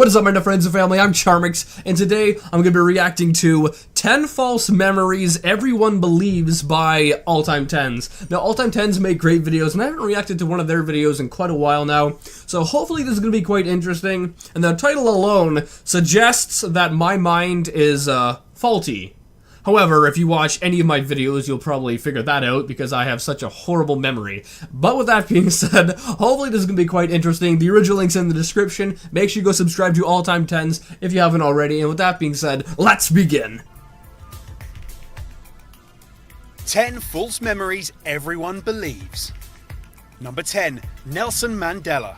What is up, my friends and family? I'm Charmix, and today I'm going to be reacting to 10 false memories everyone believes by All Time 10s. Now, All Time 10s make great videos, and I haven't reacted to one of their videos in quite a while now, so hopefully this is going to be quite interesting. And the title alone suggests that my mind is faulty. However, if you watch any of my videos, you'll probably figure that out because I have such a horrible memory. But with that being said, hopefully this is going to be quite interesting. The original link's in the description. Make sure you go subscribe to All Time 10s if you haven't already. And with that being said, let's begin. 10 false memories everyone believes. Number 10. Nelson Mandela.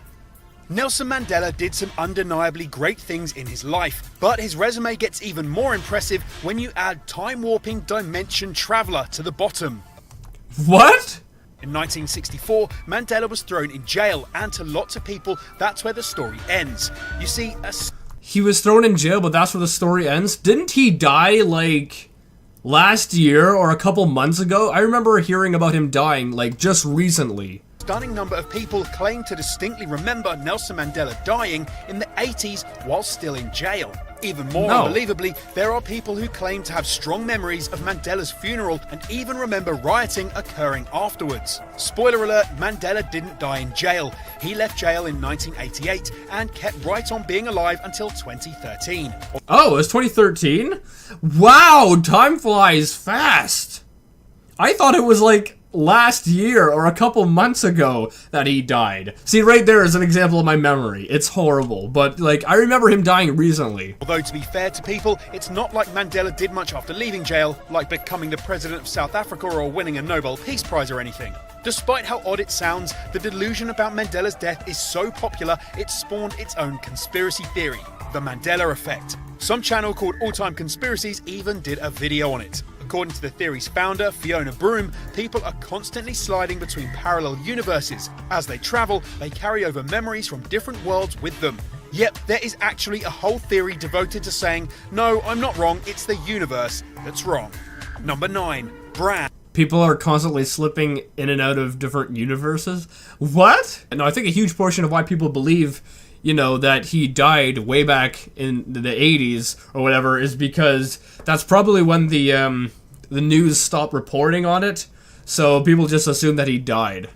Nelson Mandela did some undeniably great things in his life, but his resume gets even more impressive when you add time-warping dimension traveler to the bottom. What? In 1964, Mandela was thrown in jail, and to lots of people, that's where the story ends. You see, He was thrown in jail, but that's where the story ends? Didn't he die, like, last year or a couple months ago? I remember hearing about him dying, like, just recently. Stunning number of people claim to distinctly remember Nelson Mandela dying in the 80s while still in jail. Even more unbelievably, there are people who claim to have strong memories of Mandela's funeral and even remember rioting occurring afterwards. Spoiler alert, Mandela didn't die in jail. He left jail in 1988 and kept right on being alive until 2013. Oh, it was 2013? Wow, time flies fast. I thought it was like last year or a couple months ago that he died. See, right there is an example of my memory. It's horrible, but like, I remember him dying recently. Although, to be fair to people, it's not like Mandela did much after leaving jail, like becoming the president of South Africa or winning a Nobel Peace Prize or anything. Despite how odd it sounds, the delusion about Mandela's death is so popular it spawned its own conspiracy theory, the Mandela effect. Some channel called All Time Conspiracies even did a video on it. According to the theory's founder, Fiona Broom, people are constantly sliding between parallel universes. As they travel, they carry over memories from different worlds with them. Yep, there is actually a whole theory devoted to saying, no, I'm not wrong, it's the universe that's wrong. Number 9. Brand. People are constantly slipping in and out of different universes? What? No, I think a huge portion of why people believe, you know, that he died way back in the 80s or whatever is because that's probably when the news stopped reporting on it, so people just assume that he died.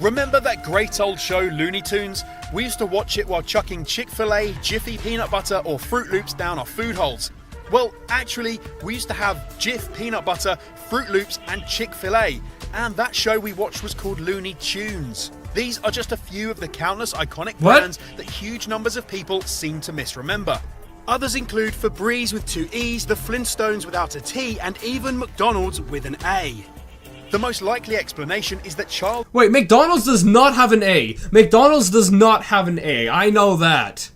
Remember that great old show Looney Tunes? We used to watch it while chucking Chick-fil-A, Jiffy peanut butter or Fruit Loops down our food holes. Well, actually, we used to have Jif peanut butter, Fruit Loops and Chick-fil-A, and that show we watched was called Looney Tunes. These are just a few of the countless iconic brands that huge numbers of people seem to misremember. Others include Febreze with 2 E's, the Flintstones without a T, and even McDonald's with an A. The most likely explanation is that Wait, McDonald's does not have an A. McDonald's does not have an A. I know that.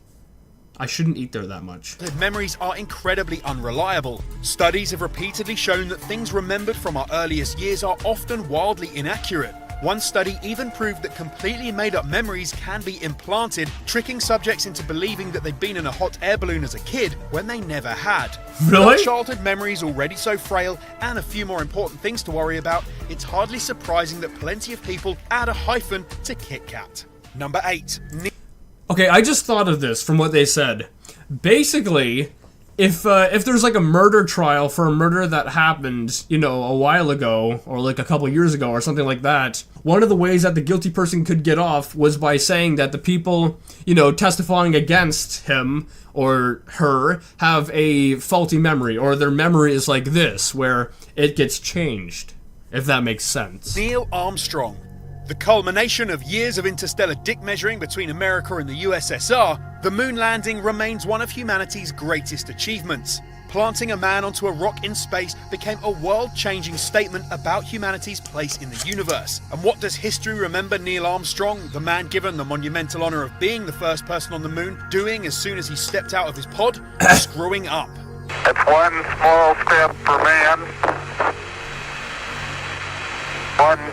I shouldn't eat there that much. Memories are incredibly unreliable. Studies have repeatedly shown that things remembered from our earliest years are often wildly inaccurate. One study even proved that completely made-up memories can be implanted, tricking subjects into believing that they'd been in a hot air balloon as a kid when they never had. Really? With childhood memories already so frail and a few more important things to worry about, it's hardly surprising that plenty of people add a hyphen to Kit Kat. Number 8. Okay, I just thought of this from what they said. Basically, if there's like a murder trial for a murder that happened, you know, a while ago, or like a couple years ago, or something like that, one of the ways that the guilty person could get off was by saying that the people, you know, testifying against him or her have a faulty memory, or their memory is like this, where it gets changed, if that makes sense. Neil Armstrong. The culmination of years of interstellar dick measuring between America and the USSR, the moon landing remains one of humanity's greatest achievements. Planting a man onto a rock in space became a world-changing statement about humanity's place in the universe. And what does history remember Neil Armstrong, the man given the monumental honor of being the first person on the moon, doing as soon as he stepped out of his pod? Screwing up. It's one small step for man, one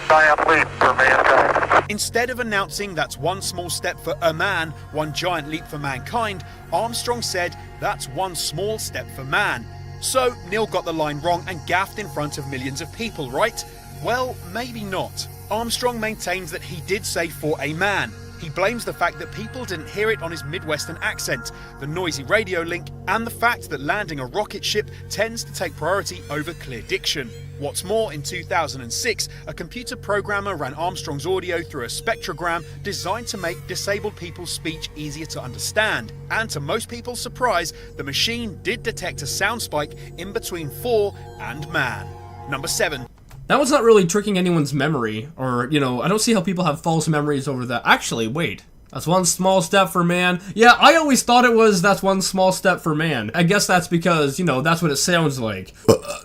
giant leap for mankind. Instead of announcing that's one small step for a man, one giant leap for mankind, Armstrong said that's one small step for man. So Neil got the line wrong and gaffed in front of millions of people, right? Well, maybe not. Armstrong maintains that he did say for a man. He blames the fact that people didn't hear it on his Midwestern accent, the noisy radio link, and the fact that landing a rocket ship tends to take priority over clear diction. What's more, in 2006, a computer programmer ran Armstrong's audio through a spectrogram designed to make disabled people's speech easier to understand. And to most people's surprise, the machine did detect a sound spike in between 4 and man. Number 7. That was not really tricking anyone's memory, or, you know, I don't see how people have false memories over that. Actually, wait. That's one small step for man. Yeah, I always thought it was that's one small step for man. I guess that's because, you know, that's what it sounds like.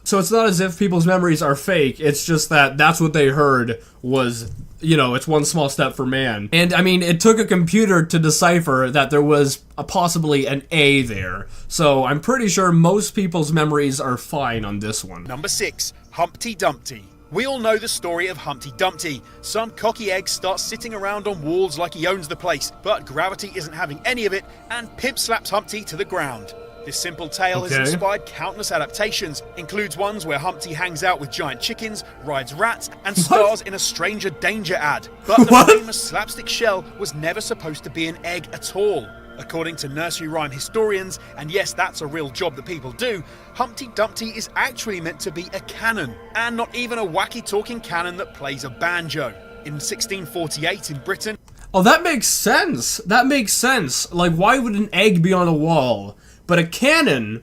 So it's not as if people's memories are fake, it's just that that's what they heard was, you know, it's one small step for man. And, I mean, it took a computer to decipher that there was possibly an A there. So I'm pretty sure most people's memories are fine on this one. Number 6. Humpty Dumpty. We all know the story of Humpty Dumpty. Some cocky egg starts sitting around on walls like he owns the place, but gravity isn't having any of it, and pimp slaps Humpty to the ground. This simple tale has inspired countless adaptations, includes ones where Humpty hangs out with giant chickens, rides rats, and stars in a Stranger Danger ad. But the famous slapstick shell was never supposed to be an egg at all. According to nursery rhyme historians, and yes, that's a real job that people do, Humpty Dumpty is actually meant to be a cannon, and not even a wacky talking cannon that plays a banjo. In 1648 in Britain... Oh, that makes sense. That makes sense. Like, why would an egg be on a wall? But a cannon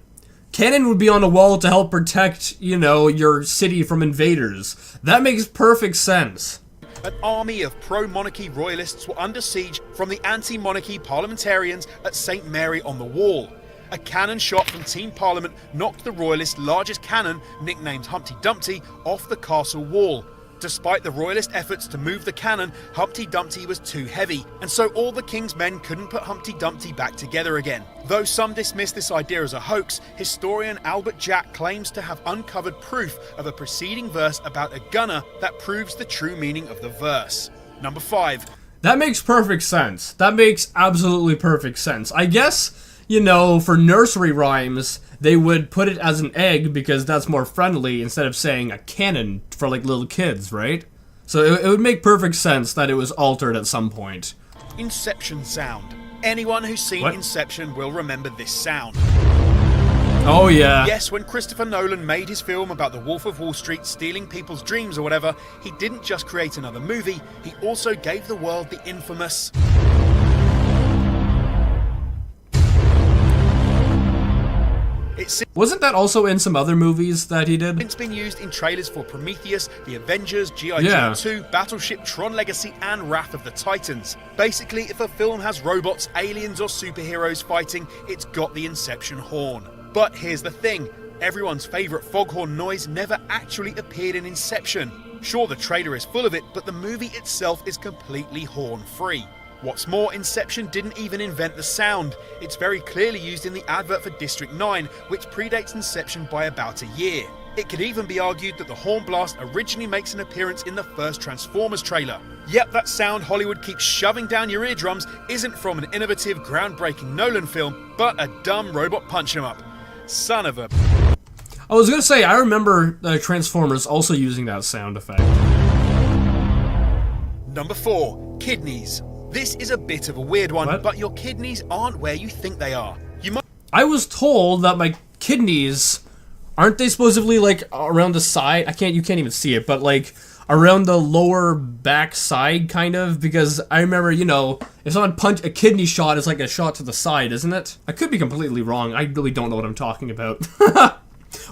would be on a wall to help protect, you know, your city from invaders. That makes perfect sense. An army of pro-monarchy royalists were under siege from the anti-monarchy parliamentarians at St Mary on the Wall. A cannon shot from Team Parliament knocked the royalists' largest cannon, nicknamed Humpty Dumpty, off the castle wall. Despite the royalist efforts to move the cannon, Humpty Dumpty was too heavy, and so all the king's men couldn't put Humpty Dumpty back together again. Though some dismiss this idea as a hoax, historian Albert Jack claims to have uncovered proof of a preceding verse about a gunner that proves the true meaning of the verse. Number 5. That makes perfect sense. That makes absolutely perfect sense. I guess, you know, for nursery rhymes, they would put it as an egg because that's more friendly instead of saying a cannon for like little kids, right? So it would make perfect sense that it was altered at some point. Inception Sound. Anyone who's seen Inception will remember this sound. Oh yeah. Yes, when Christopher Nolan made his film about the Wolf of Wall Street stealing people's dreams or whatever, he didn't just create another movie, he also gave the world the infamous... Wasn't that also in some other movies that he did? It's been used in trailers for Prometheus, The Avengers, G.I. Joe 2, Battleship, Tron Legacy, and Wrath of the Titans. Basically, if a film has robots, aliens, or superheroes fighting, it's got the Inception horn. But here's the thing, everyone's favourite foghorn noise never actually appeared in Inception. Sure, the trailer is full of it, but the movie itself is completely horn-free. What's more, Inception didn't even invent the sound. It's very clearly used in the advert for District 9, which predates Inception by about a year. It could even be argued that the horn blast originally makes an appearance in the first Transformers trailer. Yep, that sound Hollywood keeps shoving down your eardrums isn't from an innovative, groundbreaking Nolan film, but a dumb robot punch 'em up. Son of a... I was gonna say, I remember Transformers also using that sound effect. Number 4. Kidneys. This is a bit of a weird one, but your kidneys aren't where you think they are. I was told that my kidneys, aren't they supposedly like around the side? You can't even see it, but like around the lower back side, kind of, because I remember, you know, if someone a kidney shot is like a shot to the side, isn't it? I could be completely wrong. I really don't know what I'm talking about.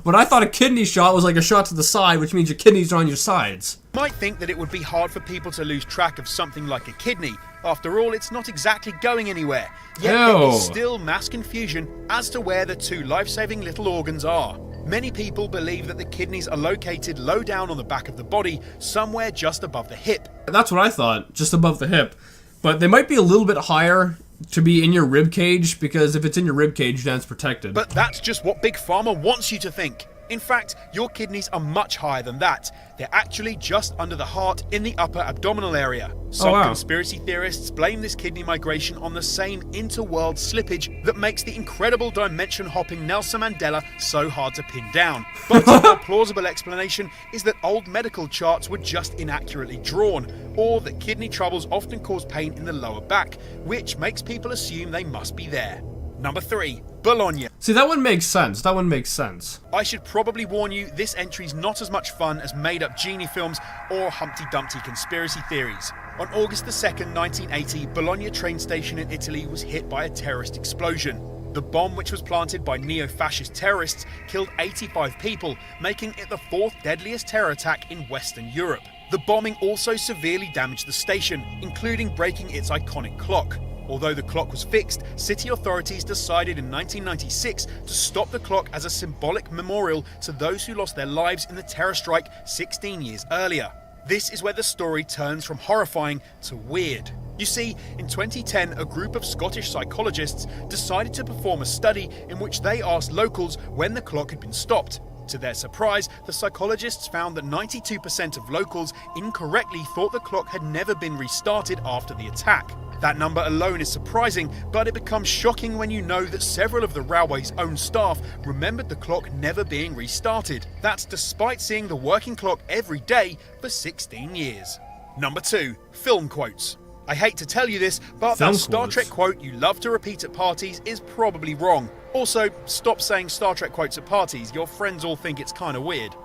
But I thought a kidney shot was like a shot to the side, which means your kidneys are on your sides. You might think that it would be hard for people to lose track of something like a kidney. After all, it's not exactly going anywhere. Yet there is still mass confusion as to where the two life-saving little organs are. Many people believe that the kidneys are located low down on the back of the body, somewhere just above the hip. That's what I thought, just above the hip. But they might be a little bit higher to be in your rib cage, because if it's in your rib cage, then it's protected. But that's just what Big Pharma wants you to think. In fact, your kidneys are much higher than that. They're actually just under the heart in the upper abdominal area. Some conspiracy theorists blame this kidney migration on the same interworld slippage that makes the incredible dimension-hopping Nelson Mandela so hard to pin down. But a more plausible explanation is that old medical charts were just inaccurately drawn, or that kidney troubles often cause pain in the lower back, which makes people assume they must be there. Number 3. Bologna. See, that one makes sense. That one makes sense. I should probably warn you, this entry's not as much fun as made-up genie films or Humpty Dumpty conspiracy theories. On August the 2nd, 1980, Bologna train station in Italy was hit by a terrorist explosion. The bomb, which was planted by neo-fascist terrorists, killed 85 people, making it the 4th deadliest terror attack in Western Europe. The bombing also severely damaged the station, including breaking its iconic clock. Although the clock was fixed, city authorities decided in 1996 to stop the clock as a symbolic memorial to those who lost their lives in the terror strike 16 years earlier. This is where the story turns from horrifying to weird. You see, in 2010, a group of Scottish psychologists decided to perform a study in which they asked locals when the clock had been stopped. To their surprise, the psychologists found that 92% of locals incorrectly thought the clock had never been restarted after the attack. That number alone is surprising, but it becomes shocking when you know that several of the railway's own staff remembered the clock never being restarted. That's despite seeing the working clock every day for 16 years. Number 2. Film quotes. I hate to tell you this, but that Star Trek quote you love to repeat at parties is probably wrong. Also, stop saying Star Trek quotes at parties. Your friends all think it's kind of weird.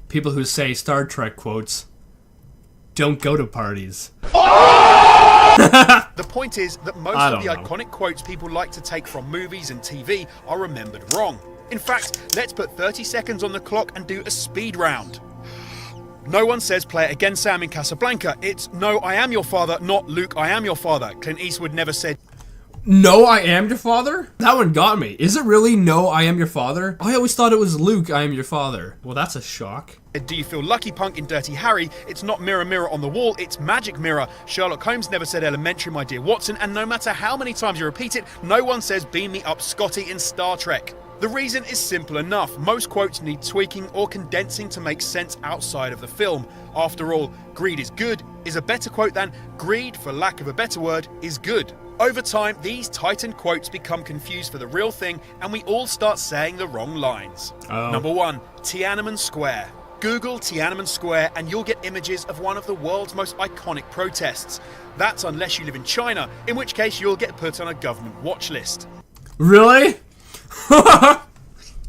People who say Star Trek quotes don't go to parties. The point is that most of the iconic quotes people like to take from movies and TV are remembered wrong. In fact, let's put 30 seconds on the clock and do a speed round. No one says play it again, Sam, in Casablanca. It's no, I am your father, not Luke, I am your father. Clint Eastwood never said no, I am your father? That one got me. Is it really no, I am your father? I always thought it was Luke, I am your father. Well, that's a shock. Do you feel lucky, punk, in Dirty Harry? It's not mirror, mirror on the wall, it's magic mirror. Sherlock Holmes never said elementary, my dear Watson, and no matter how many times you repeat it, no one says beam me up Scotty in Star Trek. The reason is simple enough. Most quotes need tweaking or condensing to make sense outside of the film. After all, greed is good is a better quote than greed, for lack of a better word, is good. Over time, these tightened quotes become confused for the real thing, and we all start saying the wrong lines. Number 1, Tiananmen Square. Google Tiananmen Square and you'll get images of one of the world's most iconic protests. That's unless you live in China, in which case you'll get put on a government watch list. Really?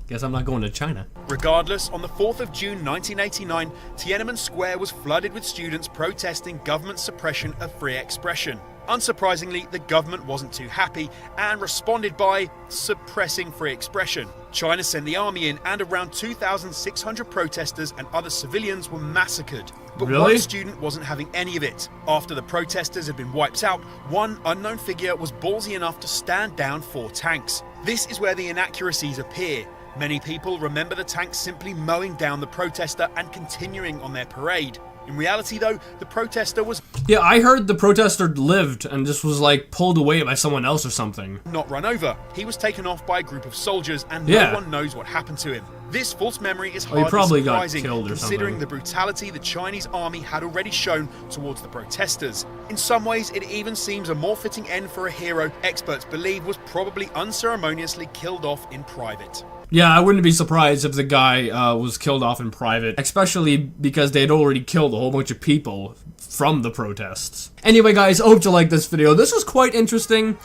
Guess I'm not going to China. Regardless, on the 4th of June 1989, Tiananmen Square was flooded with students protesting government suppression of free expression. Unsurprisingly, the government wasn't too happy and responded by suppressing free expression. China sent the army in and around 2,600 protesters and other civilians were massacred. But one student wasn't having any of it. After the protesters had been wiped out, one unknown figure was ballsy enough to stand down 4 tanks. This is where the inaccuracies appear. Many people remember the tanks simply mowing down the protester and continuing on their parade. In reality, though, the protester was... Yeah, I heard the protester lived and just was, like, pulled away by someone else or something. ...not run over. He was taken off by a group of soldiers and no one knows what happened to him. This false memory is hardly surprising, considering the brutality the Chinese army had already shown towards the protesters. In some ways, it even seems a more fitting end for a hero experts believe was probably unceremoniously killed off in private. Yeah, I wouldn't be surprised if the guy was killed off in private, especially because they'd already killed a whole bunch of people from the protests. Anyway, guys, I hope you liked this video. This was quite interesting.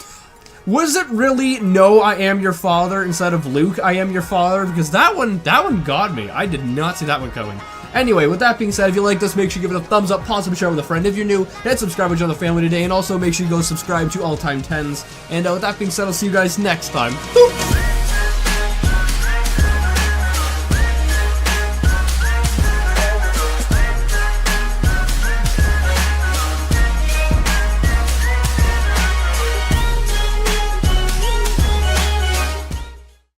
Was it really no, I am your father instead of Luke, I am your father? Because that one got me. I did not see that one coming. Anyway, with that being said, if you like this, make sure you give it a thumbs up, possibly share with a friend. If you're new, hit subscribe and join the family today, and also make sure you go subscribe to All Time 10s. And with that being said, I'll see you guys next time. Boop.